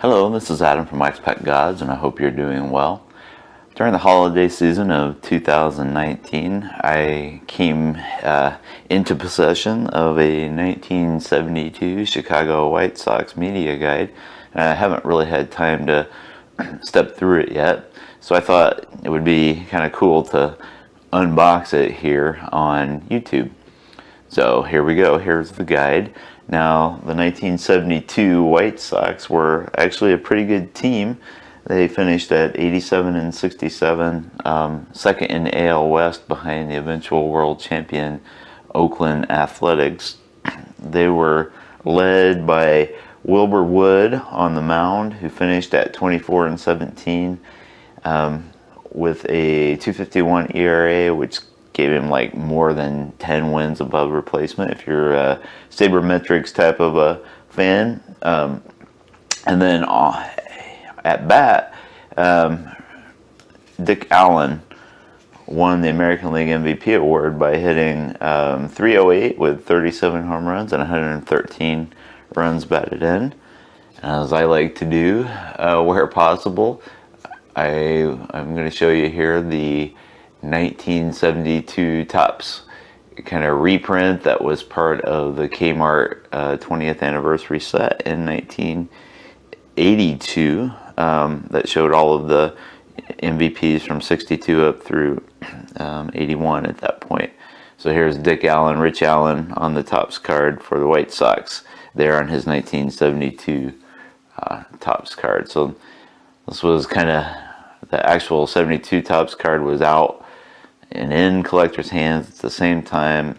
Hello, this is Adam from Mike's Pet Gods, and I hope you're doing well. During the holiday season of 2019, I came into possession of a 1972 Chicago White Sox media guide, and I haven't really had time to step through it yet, so I thought it would be kind of cool to unbox it here on YouTube. So here we go, here's the guide. Now, the 1972 White Sox were actually a pretty good team. They finished at 87 and 67, second in AL West behind the eventual world champion Oakland Athletics. They were led by Wilbur Wood on the mound, who finished at 24 and 17 with a 2.51 ERA, which gave him like more than 10 wins above replacement if you're a sabermetrics type of a fan. And then at bat, Dick Allen won the American League MVP award by hitting .308 with 37 home runs and 113 runs batted in. As I like to do, where possible, I'm going to show you here the 1972 Topps kind of reprint that was part of the Kmart 20th anniversary set in 1982 that showed all of the MVPs from 62 up through 81 at that point. So here's Dick Allen, Rich Allen on the Topps card for the White Sox there on his 1972 Topps card. So this was kind of the actual 72 Topps card was out and in collectors' hands at the same time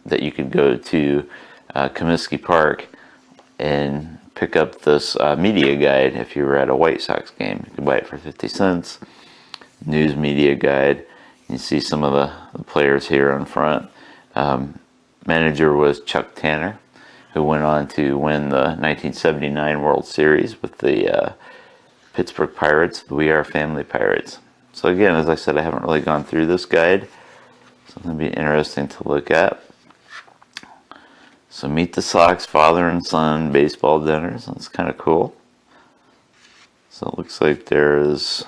that you could go to Comiskey Park and pick up this media guide if you were at a White Sox game. You could buy it for 50 cents. News media guide. You see some of the players here on front. Manager was Chuck Tanner, who went on to win the 1979 World Series with the Pittsburgh Pirates, the We Are Family Pirates. So again, as I said, I haven't really gone through this guide, so it's going to be interesting to look at. So Meet the Sox, father and son baseball dinners. That's kind of cool. So it looks like there's,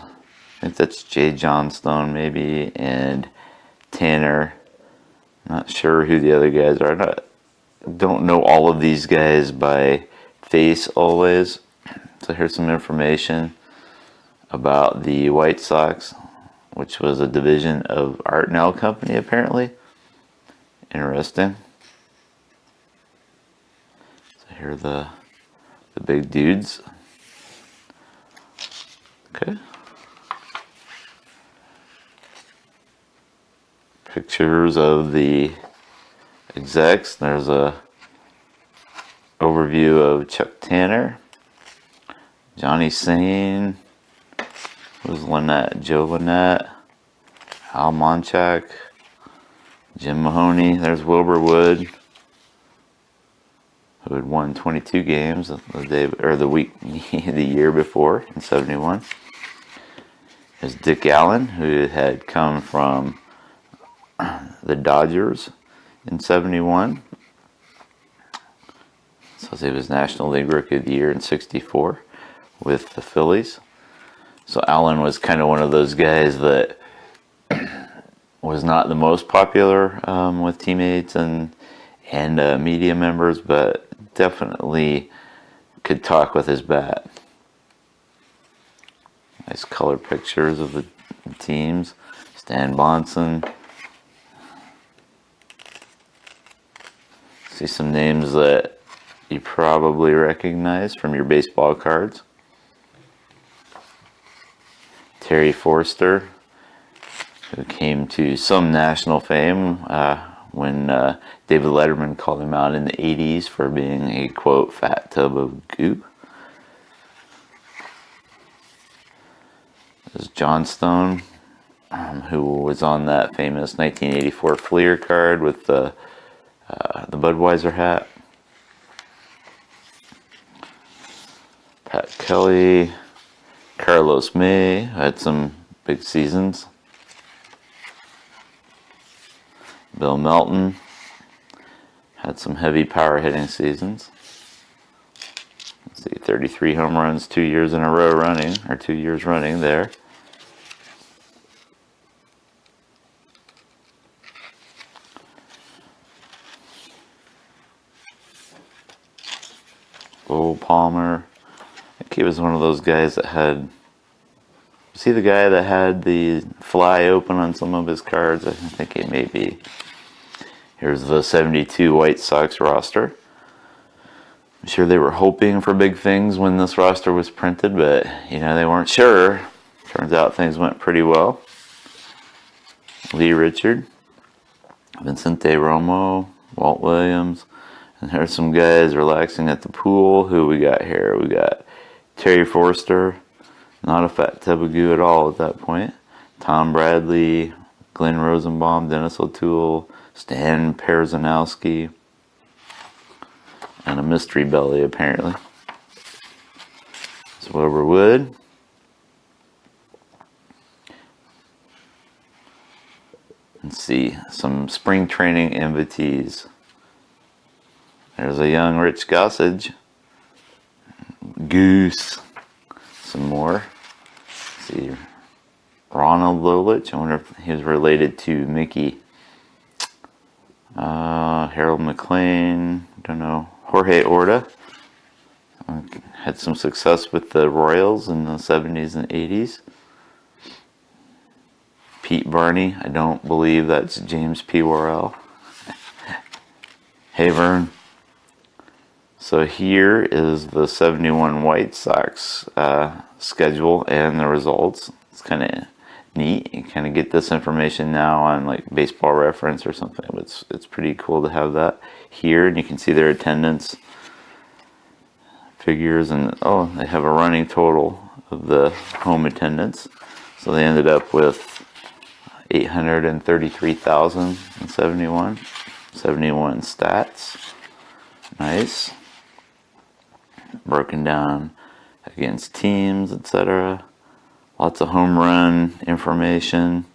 I think that's Jay Johnstone maybe, and Tanner. Not sure who the other guys are. Don't know all of these guys by face always. So here's some information about the White Sox, which was a division of Artnell Company apparently. Interesting. So here are the big dudes. Okay. Pictures of the execs. There's a overview of Chuck Tanner, Johnny Sane, was Lynette, Joe Lynette, Al Monchak, Jim Mahoney. There's Wilbur Wood, who had won 22 games the year before in 71. There's Dick Allen, who had come from the Dodgers in 71. So he was National League Rookie of the Year in 64 with the Phillies. So Allen was kind of one of those guys that was not the most popular with teammates and media members, but definitely could talk with his bat. Nice color pictures of the teams. Stan Bonson. See some names that you probably recognize from your baseball cards. Terry Forster, who came to some national fame when David Letterman called him out in the 80s for being a, quote, fat tub of goo. There's Johnstone, who was on that famous 1984 Fleer card with the Budweiser hat. Pat Kelly, Carlos May had some big seasons. Bill Melton had some heavy power hitting seasons. Let's see, 33 home runs 2 years in a row running, or 2 years running there. Lowell Palmer. I think he was one of those guys that had... See the guy that had the fly open on some of his cards? I think it may be. Here's the 72 White Sox roster. I'm sure they were hoping for big things when this roster was printed, but, you know, they weren't sure. Turns out things went pretty well. Lee Richard, Vincente Romo, Walt Williams, and there's some guys relaxing at the pool. Who we got here? We got Terry Forster, not a fat tabagoo at all at that point. Tom Bradley, Glenn Rosenbaum, Dennis O'Toole, Stan Perzanowski, and a mystery belly apparently. It's Wilbur Wood. Let's see, some spring training invitees. There's a young Rich Gossage. Goose. Some more. Let's see, Ronald Lolich. I wonder if he was related to Mickey. Harold McLean. Don't know. Jorge Orta. Had some success with the Royals in the 70s and 80s. Pete Barney. I don't believe that's James P. Worrell. Hey, Vern. So here is the 71 White Sox schedule and the results. It's kind of neat. You kind of get this information now on like Baseball Reference or something. It's pretty cool to have that here, and you can see their attendance figures, and oh, they have a running total of the home attendance. So they ended up with 833,071. 71 stats. Nice. Broken down against teams, etc. Lots of home run information.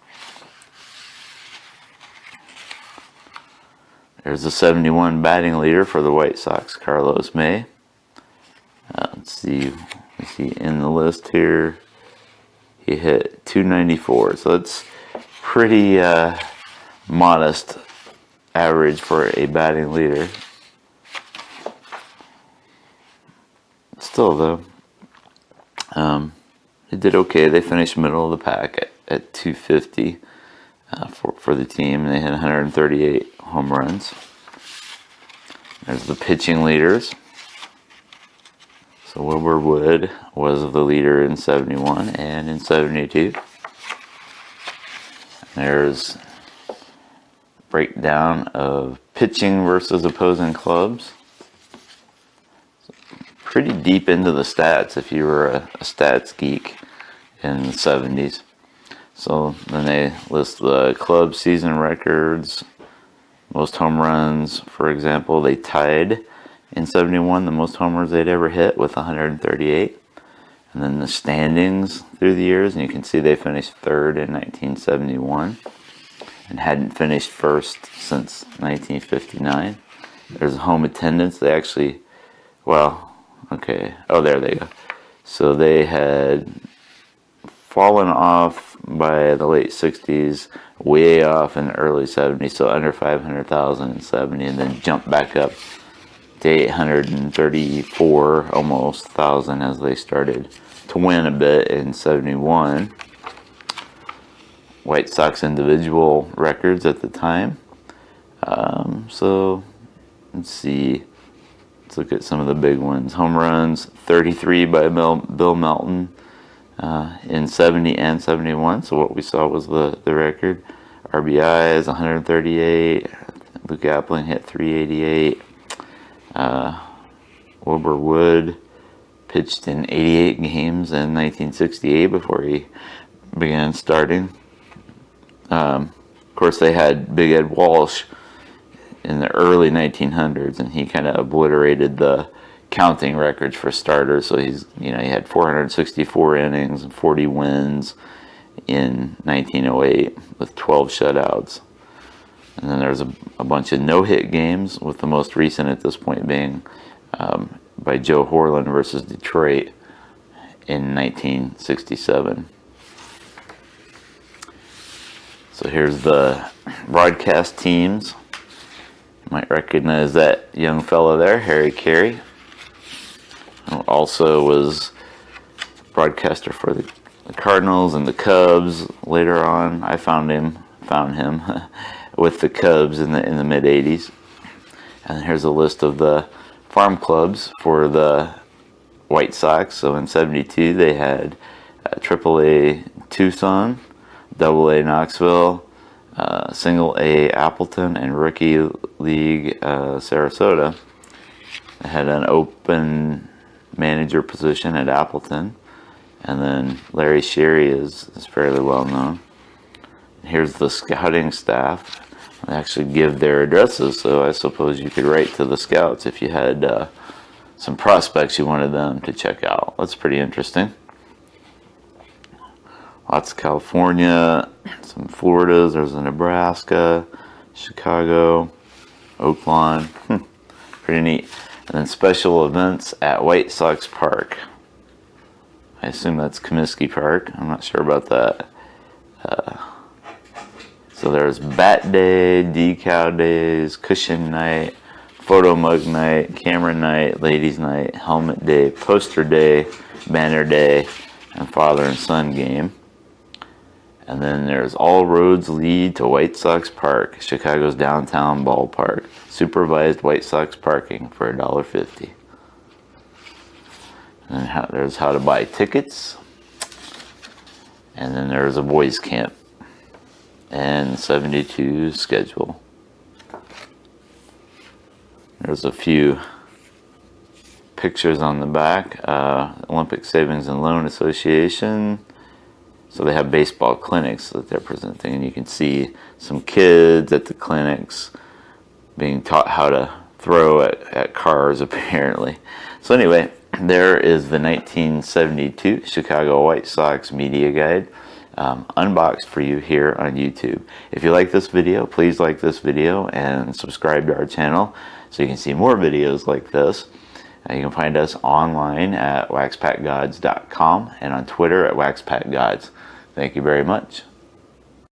There's the 71 batting leader for the White Sox, Carlos May. Let's see. We see in the list here, he hit 294. So it's pretty modest average for a batting leader. Still, though, they did okay. They finished middle of the pack at 250 for the team, and they had 138 home runs. There's the pitching leaders. So Wilbur Wood was the leader in 71 and in 72. There's breakdown of pitching versus opposing clubs. Pretty deep into the stats if you were a stats geek in the 70s. So then they list the club season records, most home runs, for example. They tied in 71 the most homers they'd ever hit with 138. And then the standings through the years, and you can see they finished third in 1971 and hadn't finished first since 1959. There's home attendance. They actually, okay. Oh, there they go. So they had fallen off by the late 60s, way off in the early 70s, so under 500,000 in 70, and then jumped back up to 834 almost thousand as they started to win a bit in 71. White Sox individual records at the time. So let's see. Let's look at some of the big ones. Home runs, 33 by Bill Melton in 70 and 71. So what we saw was the record. RBIs, 138. Luke Appling hit 388. Wilbur Wood pitched in 88 games in 1968 before he began starting. Of course, they had Big Ed Walsh in the early 1900s, and he kind of obliterated the counting records for starters. So he had 464 innings and 40 wins in 1908 with 12 shutouts. And then there's a bunch of no-hit games, with the most recent at this point being by Joe Horland versus Detroit in 1967. So here's the broadcast teams. You might recognize that young fellow there, Harry Carey. Also was broadcaster for the Cardinals and the Cubs. Later on, I found him with the Cubs in the mid '80s. And here's a list of the farm clubs for the White Sox. So in '72, they had AAA Tucson, AA Knoxville, Single A Appleton, and Rookie League Sarasota. They had an open manager position at Appleton, and then Larry Sherry is fairly well known. Here's the scouting staff. They actually give their addresses, so I suppose you could write to the scouts if you had some prospects you wanted them to check out. That's pretty interesting. Lots of California, some Floridas, there's a Nebraska, Chicago, Oakland. Pretty neat. And then special events at White Sox Park. I assume that's Comiskey Park. I'm not sure about that. So there's Bat Day, Decal Days, Cushion Night, Photo Mug Night, Camera Night, Ladies Night, Helmet Day, Poster Day, Banner Day, and Father and Son Game. And then there's All Roads Lead to White Sox Park, Chicago's downtown ballpark. Supervised White Sox parking for $1.50. And there's how to buy tickets. And then there's a boys camp and 72 schedule. There's a few pictures on the back. Olympic Savings and Loan Association. So they have baseball clinics that they're presenting, and you can see some kids at the clinics being taught how to throw at cars, apparently. So anyway, there is the 1972 Chicago White Sox media guide, unboxed for you here on YouTube. If you like this video, please like this video and subscribe to our channel so you can see more videos like this. You can find us online at waxpackgods.com and on Twitter at waxpackgods. Thank you very much.